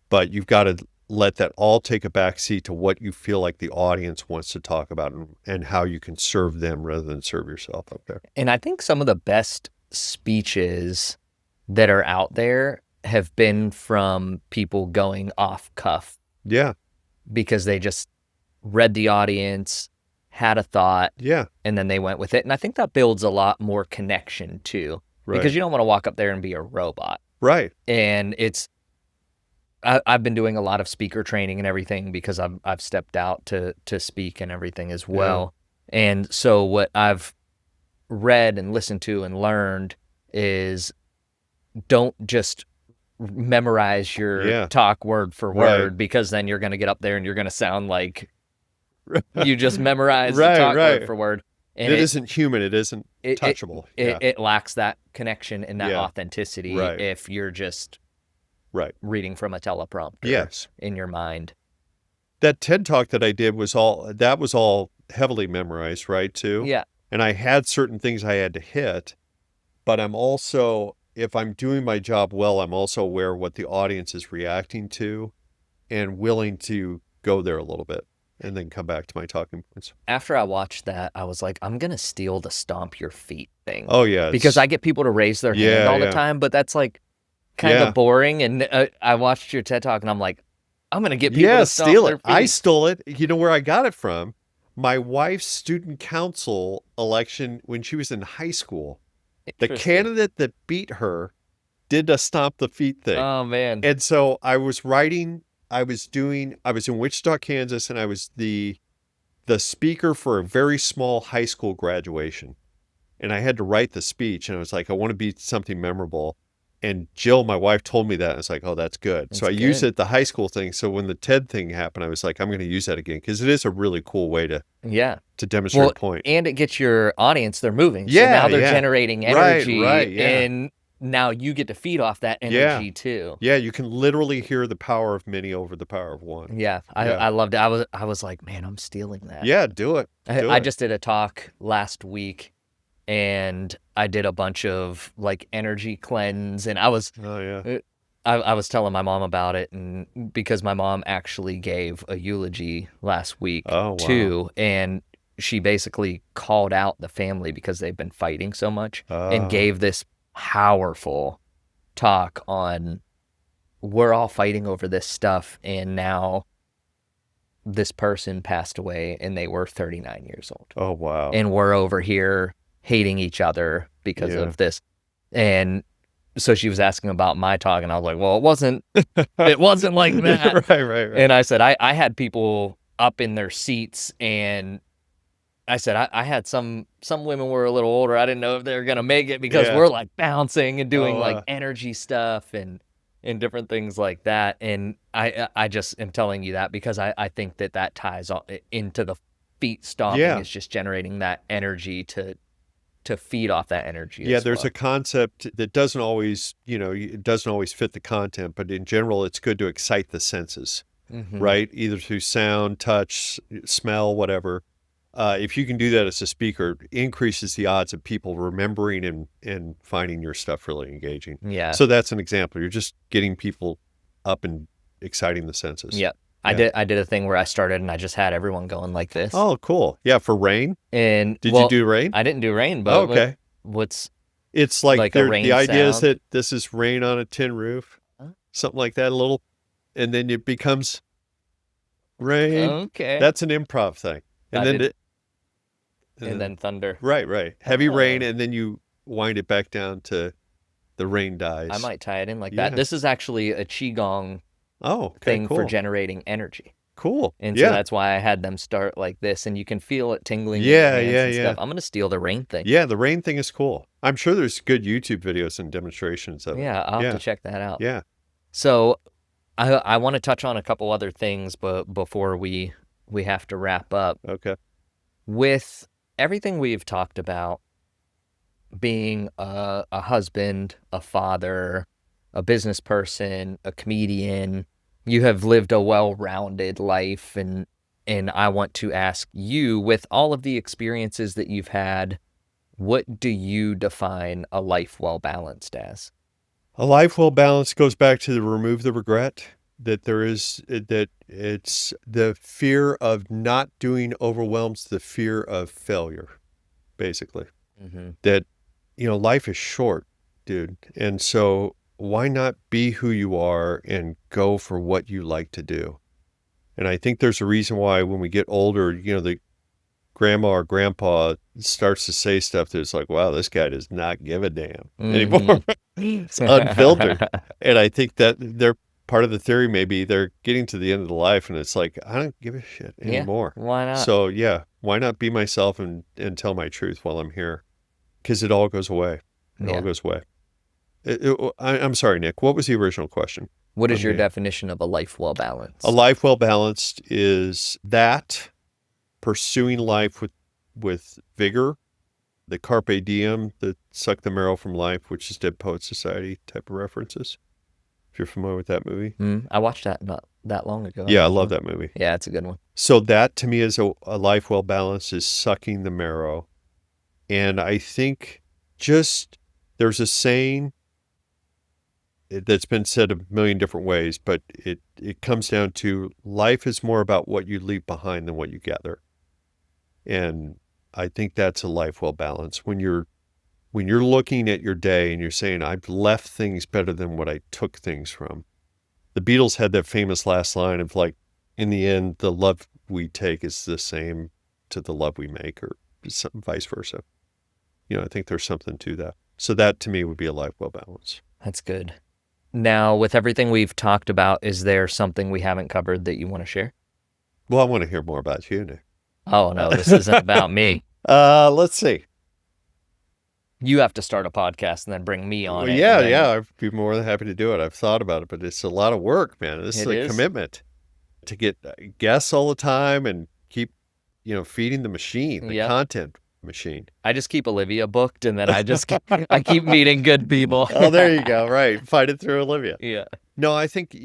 but you've got to let that all take a back seat to what you feel like the audience wants to talk about and how you can serve them rather than serve yourself up there. And I think some of the best speeches that are out there have been from people going off cuff. Yeah. Because they just read the audience, had a thought, Yeah. and then they went with it. And I think that builds a lot more connection too. Right. Because you don't want to walk up there and be a robot. Right. And I've been doing a lot of speaker training and everything because I've stepped out to speak and everything as well. Yeah. And so what I've read and listened to and learned is don't just memorize your talk word for word, because then you're going to get up there and you're going to sound like you just memorized the talk word for word. And it isn't human. It isn't touchable. It lacks that connection and that authenticity if you're just reading from a teleprompter in your mind. That TED Talk that I did was all heavily memorized, right, too? Yeah. And I had certain things I had to hit, but I'm also, if I'm doing my job well, I'm also aware of what the audience is reacting to and willing to go there a little bit and then come back to my talking points. After I watched that, I was like, I'm going to steal the stomp your feet thing. Oh, yeah. Because I get people to raise their hand all the time, but that's like kind of boring. And I watched your TED Talk and I'm like, I'm going to get people to stomp steal their it. feet. I stole it. You know where I got it from? My wife's student council election when she was in high school. The candidate that beat her did a stomp the feet thing. Oh, man. And so I was in Wichita, Kansas, and I was the speaker for a very small high school graduation. And I had to write the speech, and I was like, I want to be something memorable. And Jill, my wife, told me that. I was like, oh, that's good. So I used it at the high school thing. So when the TED thing happened, I was like, I'm going to use that again because it is a really cool way to demonstrate a point. And it gets your audience, they're moving. So now they're generating energy. Right, and now you get to feed off that energy too. Yeah, you can literally hear the power of many over the power of one. Yeah, I loved it. I was like, man, I'm stealing that. Yeah, do it. I just did a talk last week. And I did a bunch of like energy cleanse, and I I was telling my mom about it, and because my mom actually gave a eulogy last week Oh, wow. too, and she basically called out the family because they've been fighting so much and gave this powerful talk on we're all fighting over this stuff, and now this person passed away and they were 39 years old. Oh, wow. And we're over here hating each other because Yeah. of this. And so she was asking about my talk, and I was like, well, it wasn't like that. Right. And I said, I had people up in their seats, and I said, I had some women were a little older. I didn't know if they were going to make it because Yeah. we're like bouncing and doing Oh, like wow. energy stuff and different things like that. And I just am telling you that because I think that ties into the feet stomping. Yeah. It's just generating that energy to feed off that energy. Yeah, as there's well. a concept that doesn't always, it doesn't always fit the content, but in general, it's good to excite the senses, Mhm. right? Either through sound, touch, smell, whatever. If you can do that as a speaker, it increases the odds of people remembering and finding your stuff really engaging. Yeah. So that's an example. You're just getting people up and exciting the senses. Yeah. I did a thing where I started and I just had everyone going like this. Oh, cool. Yeah, for rain. And Did you do rain? I didn't do rain, but Oh, okay. what's It's like a rain the idea is sound? that this is rain on a tin roof, Huh? something like that, a little, and then it becomes rain. Okay. That's an improv thing. And I then did- and then thunder. right. Heavy rain, Oh. and then you wind it back down to the rain dies. I might tie it in like Yeah. that. This is actually a qigong Oh, okay, thing cool. for generating energy. Cool. And yeah. so that's why I had them start like this, and you can feel it tingling Yeah, in your hands and yeah. stuff. I'm going to steal the rain thing. Yeah, the rain thing is cool. I'm sure there's good YouTube videos and demonstrations of it. Yeah, I'll have to check that out. Yeah. So I want to touch on a couple other things, but before we have to wrap up. Okay. With everything we've talked about, being a husband, a father, a business person, a comedian, you have lived a well-rounded life, and I want to ask you, with all of the experiences that you've had, what do you define a life well-balanced as? A life well balanced goes back to the remove the regret, that it's the fear of not doing overwhelms the fear of failure, basically. Mm-hmm. That, life is short, dude. And so why not be who you are and go for what you like to do? And I think there's a reason why when we get older, the grandma or grandpa starts to say stuff that's like, wow, this guy does not give a damn anymore. It's unfiltered. And I think that they're part of the theory. Maybe they're getting to the end of the life and it's like, I don't give a shit anymore. Why not? So yeah, why not be myself and tell my truth while I'm here? Because it all goes away. It all goes away. I'm sorry, Nick. What was the original question? What is your definition of a life well balanced? A life well balanced is that pursuing life with vigor, the carpe diem, the suck the marrow from life, which is Dead Poet Society type of references. If you're familiar with that movie. I watched that not that long ago. Yeah, I love that movie. Yeah, it's a good one. So that to me is a life well balanced is sucking the marrow. And I think there's a saying that's been said a million different ways, but it comes down to life is more about what you leave behind than what you gather. And I think that's a life well balanced. When you're looking at your day and you're saying, I've left things better than what I took things from. The Beatles had that famous last line of like, in the end, the love we take is the same to the love we make, or vice versa. I think there's something to that. So that to me would be a life well balanced. That's good. Now, with everything we've talked about, is there something we haven't covered that you want to share? Well, I want to hear more about you, Nick. Oh, no, this isn't about me. Let's see. You have to start a podcast and then bring me on. Well, it. yeah, I'd be more than happy to do it. I've thought about it, but it's a lot of work, man. This is a commitment to get guests all the time and keep, feeding the machine, the content machine. I just keep Olivia booked, and then I keep meeting good people. Oh, there you go. Right, find it through Olivia. Yeah. No, I think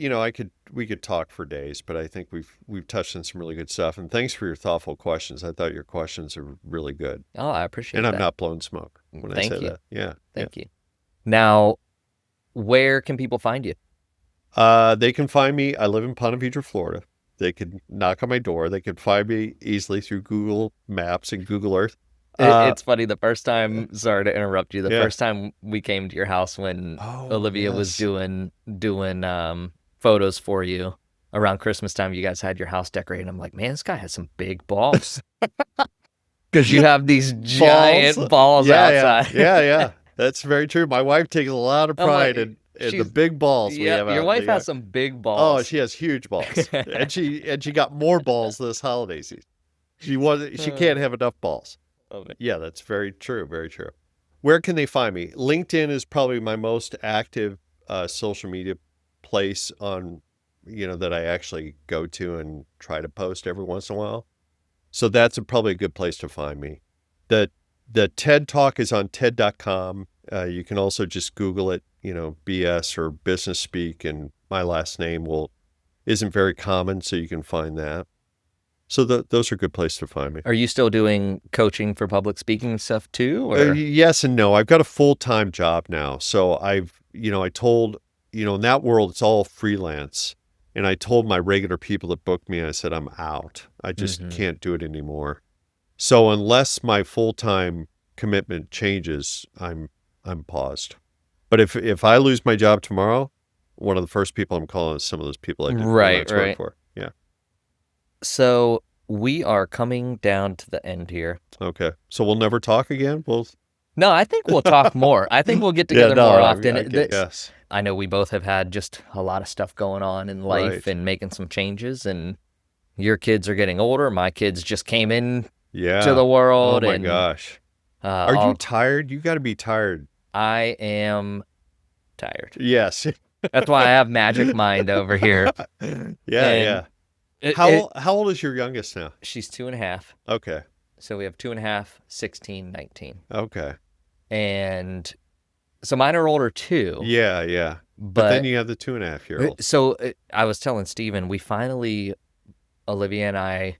we could talk for days, but I think we've touched on some really good stuff. And thanks for your thoughtful questions. I thought your questions are really good. Oh, I appreciate that. And I'm not blowing smoke when I say that. Yeah. Thank you. Now, where can people find you? They can find me. I live in Ponte Vedra, Florida. They can knock on my door. They can find me easily through Google Maps and Google Earth. It's funny. The first time, sorry to interrupt you. The Yeah. first time we came to your house when Oh, Olivia was yes. doing photos for you around Christmas time, you guys had your house decorated. I'm like, man, this guy has some big balls. Because you have these giant balls Yeah, outside. yeah. That's very true. My wife takes a lot of I'm like, pride in the she's big balls we yeah. have out Your in wife the has yard. some big Oh, balls. she has huge balls, and she got more balls this holiday season. She can't have enough balls. Love it. Yeah, that's very true. Very true. Where can they find me? LinkedIn is probably my most active social media place on, that I actually go to and try to post every once in a while. So that's probably a good place to find me. The TED Talk is on TED.com. You can also just Google it, BS or business speak, and my last name isn't very common, so you can find that. So those are a good place to find me. Are you still doing coaching for public speaking stuff too? Or Yes and no. I've got a full-time job now. So I told, in that world, it's all freelance. And I told my regular people that booked me, I said, I'm out. I just can't do it anymore. So unless my full-time commitment changes, I'm paused. But if I lose my job tomorrow, one of the first people I'm calling is some of those people I did Right. work for. Yeah. So we are coming down to the end here. Okay. So we'll never talk again? No, I think we'll talk more. I think we'll get Yeah, together no, more I often. get- yes. I know we both have had just a lot of stuff going on in life Right. and making some changes, and your kids are getting older. My kids just came in Yeah. to the world. Oh my and gosh. Are you tired? You got to be tired. I am tired. Yes. That's why I have Magic Mind over here. Yeah. How old is your youngest now? She's 2.5. Okay. So we have 2.5, 16, 19. Okay. And so mine are older too. Yeah. But then you have the 2.5-year-old. So I was telling Steven, Olivia and I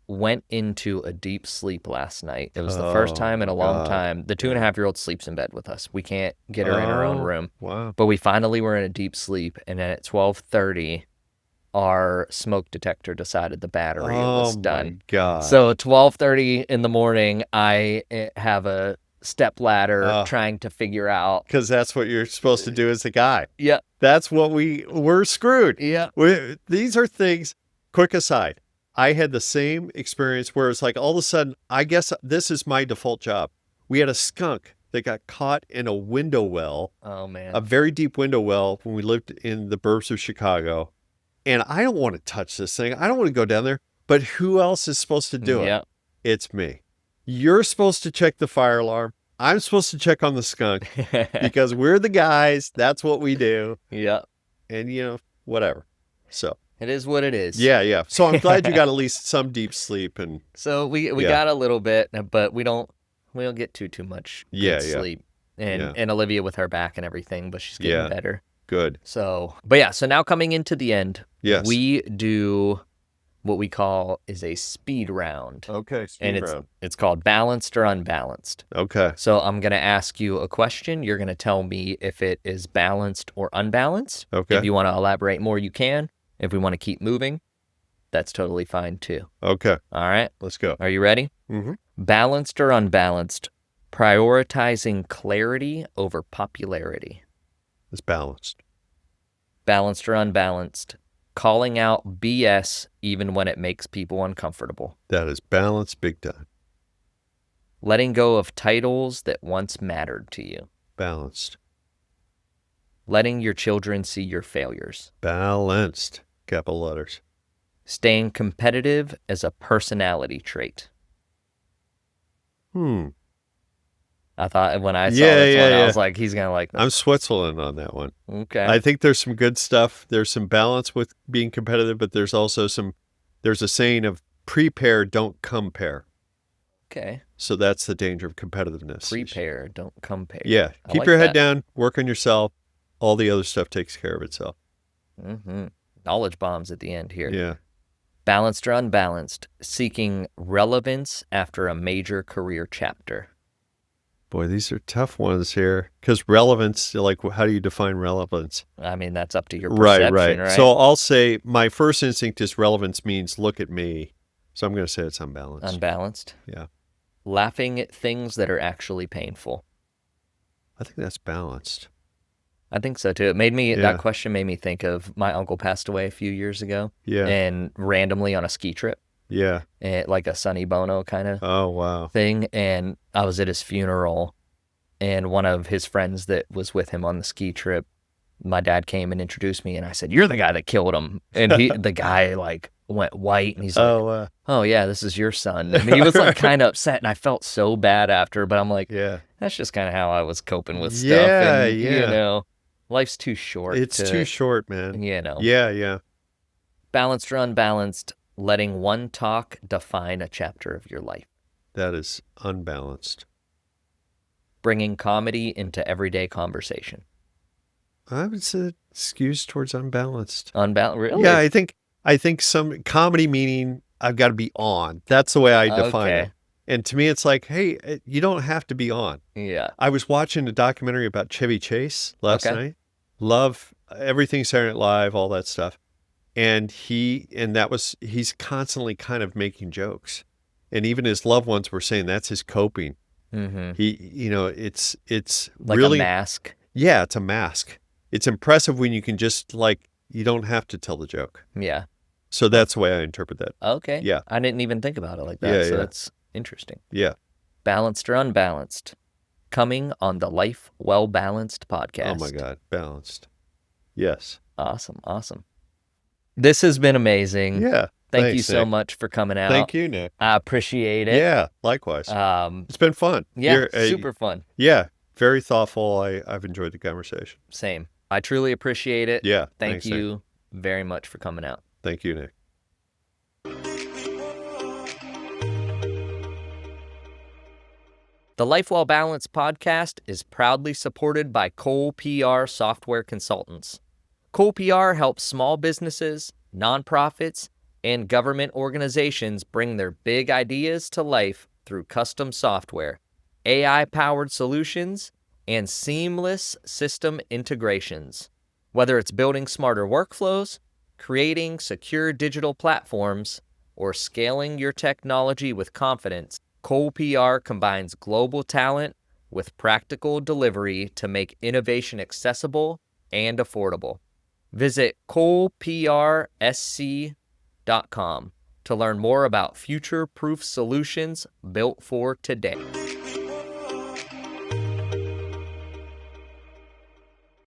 went into a deep sleep last night. It was the first time in a long time. The 2.5-year-old sleeps in bed with us. We can't get her in her own room. Wow. But we finally were in a deep sleep. And then at 12:30, our smoke detector decided the battery was done. Oh my God. So 12:30 in the morning, I have a step ladder trying to figure out. Because that's what you're supposed to do as a guy. Yeah. That's what we're screwed. Yeah. These are things, quick aside. I had the same experience where it's like all of a sudden, I guess this is my default job. We had a skunk that got caught in a window well. Oh, man. A very deep window well when we lived in the burbs of Chicago. And I don't want to touch this thing. I don't want to go down there. But who else is supposed to do it? Yeah. It's me. You're supposed to check the fire alarm. I'm supposed to check on the skunk because we're the guys. That's what we do. Yeah. And, whatever. So. It is what it is. Yeah. So I'm glad you got at least some deep sleep. And So we got a little bit, but we don't get too much good sleep. And Olivia with her back and everything, but she's getting better. Good. So now coming into the end, we do what we call is a speed round. Okay, round. It's called balanced or unbalanced. Okay. So I'm going to ask you a question. You're going to tell me if it is balanced or unbalanced. Okay. If you want to elaborate more, you can. If we want to keep moving, that's totally fine too. Okay. All right. Let's go. Are you ready? Mm-hmm. Balanced or unbalanced? Prioritizing clarity over popularity. It's balanced. Balanced or unbalanced? Calling out BS even when it makes people uncomfortable. That is balanced big time. Letting go of titles that once mattered to you. Balanced. Letting your children see your failures. Balanced. Capital letters. Staying competitive as a personality trait. I thought when I saw this one, I was like, he's going to like this. I'm Switzerland on that one. Okay. I think there's some good stuff. There's some balance with being competitive, but there's also there's a saying of prepare, don't compare. Okay. So that's the danger of competitiveness. Prepare, don't compare. Yeah. Keep your head down, work on yourself. All the other stuff takes care of itself. Mm-hmm. Knowledge bombs at the end here. Yeah. Balanced or unbalanced? Seeking relevance after a major career chapter. Boy, these are tough ones here. Because relevance, like, how do you define relevance? I mean, that's up to your Right, perception, right. right? So I'll say my first instinct is relevance means look at me. So I'm going to say it's unbalanced. Unbalanced. Yeah. Laughing at things that are actually painful. I think that's balanced. I think so too. Yeah. That question made me think of my uncle passed away a few years ago. Yeah. And randomly on a ski trip, Yeah. like a Sonny Bono kind of Oh, wow. thing. And I was at his funeral, and one of his friends that was with him on the ski trip, my dad came and introduced me, and I said, "You're the guy that killed him." And the guy like went white, and he's like, "Oh yeah, this is your son." And he was like kind of upset, and I felt so bad after, but I'm like, Yeah. that's just kind of how I was coping with stuff. Yeah, And, yeah. you know, life's too short. It's too short, man. You know. Yeah, yeah. Balanced or unbalanced, letting one talk define a chapter of your life. That is unbalanced. Bringing comedy into everyday conversation. I would say skews towards unbalanced. Unbalanced, really? Yeah, I think some comedy meaning I've got to be on. That's the way I define it. Okay. And to me, it's like, hey, you don't have to be on. Yeah. I was watching a documentary about Chevy Chase last Okay. night. Love everything Saturday Night Live, all that stuff. And he's constantly kind of making jokes. And even his loved ones were saying that's his coping. Mm-hmm. It's Like really a mask. Yeah, it's a mask. It's impressive when you can just you don't have to tell the joke. Yeah. So that's the way I interpret that. Okay. Yeah. I didn't even think about it like that. Yeah, So yeah. that's interesting. Yeah. Balanced or unbalanced? Coming on the Life Well Balanced podcast. Oh my God. Balanced. Yes. Awesome. Awesome. This has been amazing. Yeah. Thank you Thanks, so Nick. much for coming out. Thank you, Nick. I appreciate it. Yeah. Likewise. It's been fun. Yeah, You're, super fun. Yeah. Very thoughtful. I've enjoyed the conversation. Same. I truly appreciate it. Yeah. Thank thanks, Nick. you very much for coming out. Thank you, Nick. The Life Well Balanced podcast is proudly supported by Cole PR Software Consultants. Cole PR helps small businesses, nonprofits, and government organizations bring their big ideas to life through custom software, AI-powered solutions, and seamless system integrations. Whether it's building smarter workflows, creating secure digital platforms, or scaling your technology with confidence, Cole PR combines global talent with practical delivery to make innovation accessible and affordable. Visit coleprsc.com to learn more about future-proof solutions built for today.